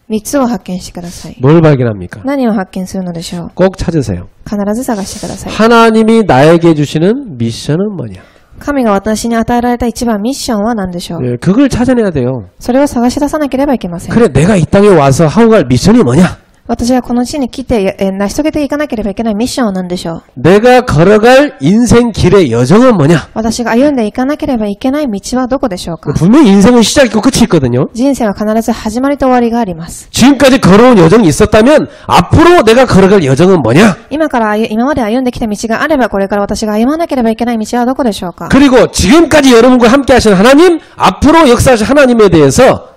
3つを発見してください。 뭘 발견합니까? 何を発見するのでしょう。 꼭 찾으세요. 必ず探してください。 하나님이 나에게 주시는 미션은 뭐냐? 神が私に与えられた一番ミッションは何でしょう。 그걸 찾아내야 돼요. それを探し出さなければいけません。 그래, 내가 이 땅에 와서 하고 갈 미션이 뭐냐? 私がこの地に来て、成し遂げていかなければいけないミッションは何でしょう。 내가 걸어갈 인생 길의 여정은 뭐냐? 私が歩んでいかなければいけない道はどこでしょうか。 분명히 인생은 시작 있고 끝이 있거든요. 人生は必ず始まりと終わりがあります。 지금까지 걸어온 여정이 있었다면 앞으로 내가 걸어갈 여정은 뭐냐? 今まで歩んできた道があれば、これから私が歩まなければいけない道はどこでしょうか。 그리고 지금까지 여러분과 함께 하신 하나님, 앞으로 역사하신 하나님에 대해서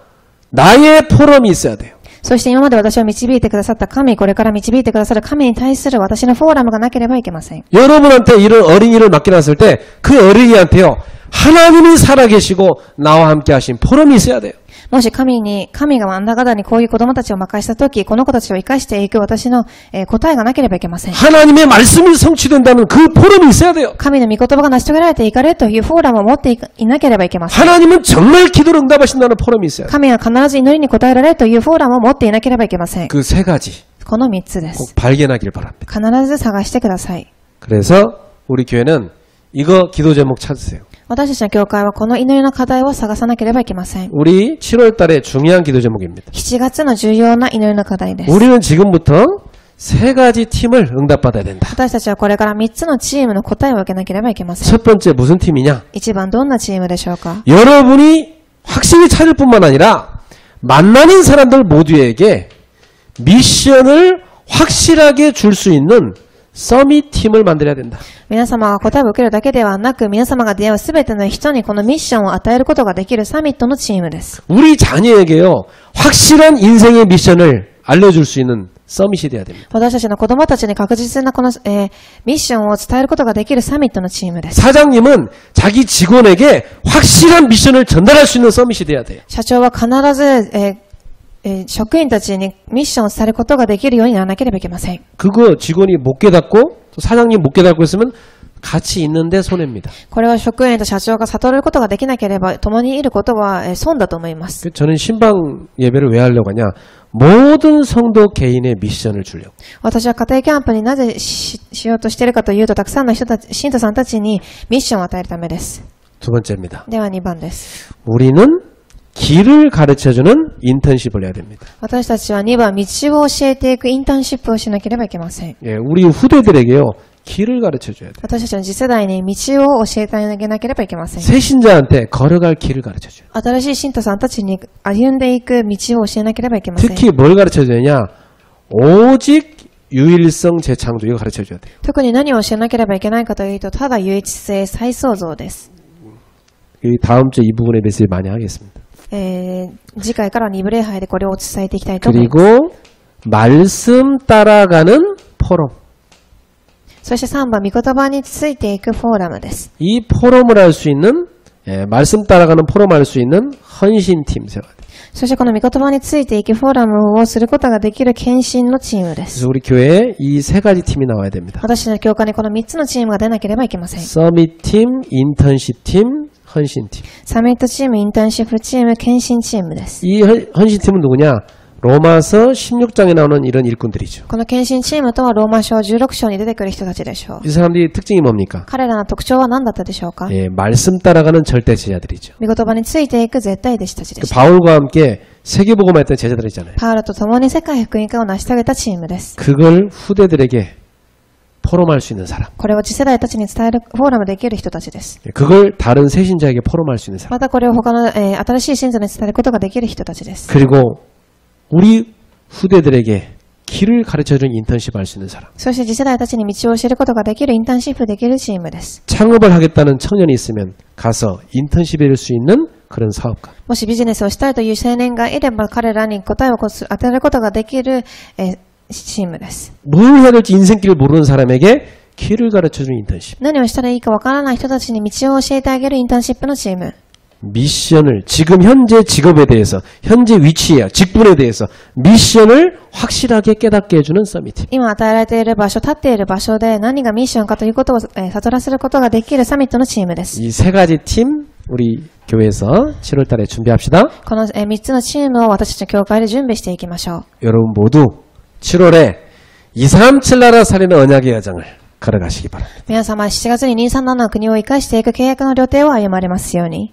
나의 포럼이 있어야 돼요. そして今まで私を導いてくださった神、これから導いてくださる神に対する私のフォーラムがなければいけません。 여러분한테 이런 어린이를 맡겨놨을 때 그 어린이한테요. 하나님이 살아계시고 나와 함께 하신 포럼이 있어야 돼요. もし神があんな方にこういう子供たちを任したとき、この子たちを生かしていく私の、答えがなければいけません。 하나님의 말씀이 성취된다는 그 포럼이 있어야 돼요. 神の御言葉が成し遂げられていかれるというフォーラムを持っていなければいけません。 하나님은 정말 기도를 응답하신다는 포럼이 있어야 돼요. 神は必ず祈りに応えられるというフォーラムを持っていなければいけません。 그 세 가지 この3つで 꼭 す。 발견하길 바랍니다. 必ず探してください。 그래서 우리 교회는 이거 기도 제목 찾으세요. 私たちの教会はこの祈りの課題を探さなければいけません。 우리 7월 달에 중요한 기도 제목입니다. 7月の重要な祈りの課題です。 우리는 지금부터 세 가지 팀을 응답받아야 된다. 私たちはこれから3つのチームの答えを受けなければいけません。 첫 번째 무슨 팀이냐? 1番どんなチームでしょうか。 여러분이 확실히 찾을 뿐만 아니라 만나는 사람들 모두에게 미션을 확실하게 줄 수 있는 서밋 팀을 만들어야 된다. 皆様が答えを受けるだけではなく、皆様が出会うすべての人にこのミッションを与えることができるサミットのチームです。 우리 자녀에게요 확실한 인생의 미션을 알려줄 수 있는 서밋이 돼야 됩니다. 私たちの子供たちに確実なこの、ミッションを伝えることができるサミットのチームです。 사장님은 자기 직원에게 확실한 미션을 전달할 수 있는 서밋이 돼야 돼요. 社長は必ず、職員たちにミッションを伝えることができるようにならなければいけません。 그거 직원이 못 깨닫고 또 사장님 못 깨닫고 있으면 같이 있는데 손해입니다. これは職員と社長が悟ることができなければ共にいることは損だと思います。 저는 신방 예배를 왜 하려고 하냐? 모든 성도 개인의 미션을 주려고. 私は家庭キャンプになぜ しようとしているかというと、たくさんの人たち、信徒さんたちにミッションを与えるためです。 두 번째입니다. では2番です。 우리는 길을 가르쳐주는 인턴십을 해야 됩니다. 私たちは2番、道を教えていくインターンシップをしなければいけません。 예, 우리 후대들에게요 길을 가르쳐줘야 돼요. 私たちの次世代に道を教えてあげなければいけません。 새 신자한테 걸어갈 길을 가르쳐줘요. 新しい信徒さんたちに歩んでいく道を教えなければいけません。 특히 뭘 가르쳐줘야 되냐? 오직 유일성 재창조 이거 가르쳐줘야 돼요. 特に何を教えなければいけないかというと、ただ唯一性再創造です。 이 다음 주 이 부분에 대해서 많이 하겠습니다. 次回から2部礼拝でこれを伝えていきたいと思います。 그리고 말씀 따라가는 포럼. そして3番、御言葉についていくフォーラムです。 이 포럼을 할 수 있는 말씀 따라가는 포럼 할 수 있는 헌신팀 세워야 돼요. そしてこの御言葉についていくフォーラムをすることができる献身のチームです。 그래서 우리 교회에 이 세 가지 팀이 나와야 됩니다. 私の教会にこの3つのチームが出なければいけません。 서밋팀, 인턴십팀, 헌신팀. サミットチーム、インターンシップチーム、献身チームです。 이 헌신팀은 누구냐? 로마서 16장에 나오는 이런 일꾼들이죠. この献身チームとはローマ書16章に出てくる人たちでしょう。 이 사람들이 특징이 뭡니까? 彼らの特徴は何だったでしょうか。 예, 말씀 따라가는 절대 제자들이죠. 御言葉についていく絶対弟子たちで 그 した。 바울과 함께 세계복음화 했던 제자들 있잖아요. パウロと共に世界福音化を成し遂げたチームです。 그걸 후대들에게 포럼할 수 있는 사람. これを次世代たちに伝えるフォーラムできる人たちです。 그걸 다른 새신자에게 포럼할 수 있는 사람. またこれを他の、新しい信者に伝えることができる人たちです。 그리고 우리 후대들에게 길을 가르쳐주는 인턴십 할 수 있는 사람. そして次世代たちに道を教えることができるインターンシップできるチームです。 창업을 하겠다는 청년이 있으면 가서 인턴십을 할 수 있는 그런 사업가. もしビジネスをしたいという青年がいれば彼らに答えを与えることができる、チームです。 뭘 해야 될지 인생길을 모르는 사람에게 길을 가르쳐주는 인턴십. 何をしたらいいかわからない人たちに道を教えてあげるインターンシップのチーム。 미션을 지금 현재 직업에 대해서 현재 위치에 직분에 대해서 미션을 확실하게 깨닫게 해주는 서밋팀. 今与えられている場所、立っている場所で何がミッションかということを、悟らせることができるサミットのチームです。 이 세 가지 팀 우리 교회에서 7월 달에 준비합시다. この、3つのチームを私たちの教会で準備していきましょう。 여러분 모두 7월에 237 나라 살리는 언약의 여정을 걸어가시기 바랍니다. 皆様、7月に237の国を生かしていく契約の旅程を歩まれますように。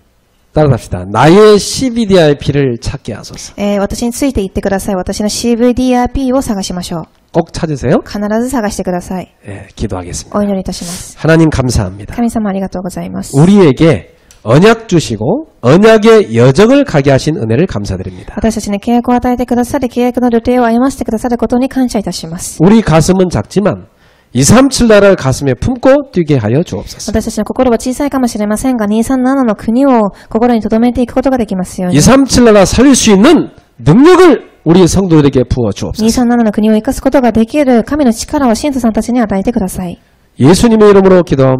따라갑시다. 나의 CBDRP를 찾게 하소서. 私について言ってください。私の CVDRP を探しましょう。 꼭 찾으세요. 必ず探してください。 기도하겠습니다. お祈りいたします。 하나님 감사합니다. 神様ありがとうございます。 우리에게 언약 주시고 언약의 여정을 가게 하신 은혜를 감사드립니다. 私たちに契約を与えてくださり、契約の旅程を歩ませてくださることに感謝いたします。 우리 가슴은 작지만 237 나라를 가슴에 품고 뛰게 하여 주옵소서. 私たちの心は小さいかもしれませんが、237の国を心に留めていくことができますように。 237 나라 살릴 수 있는 능력을 우리 성도들에게 부어 주옵소서. 237の国を生かすことができる神の力を信徒さんたちに与えてください。 예수님의 이름으로 기도합니다.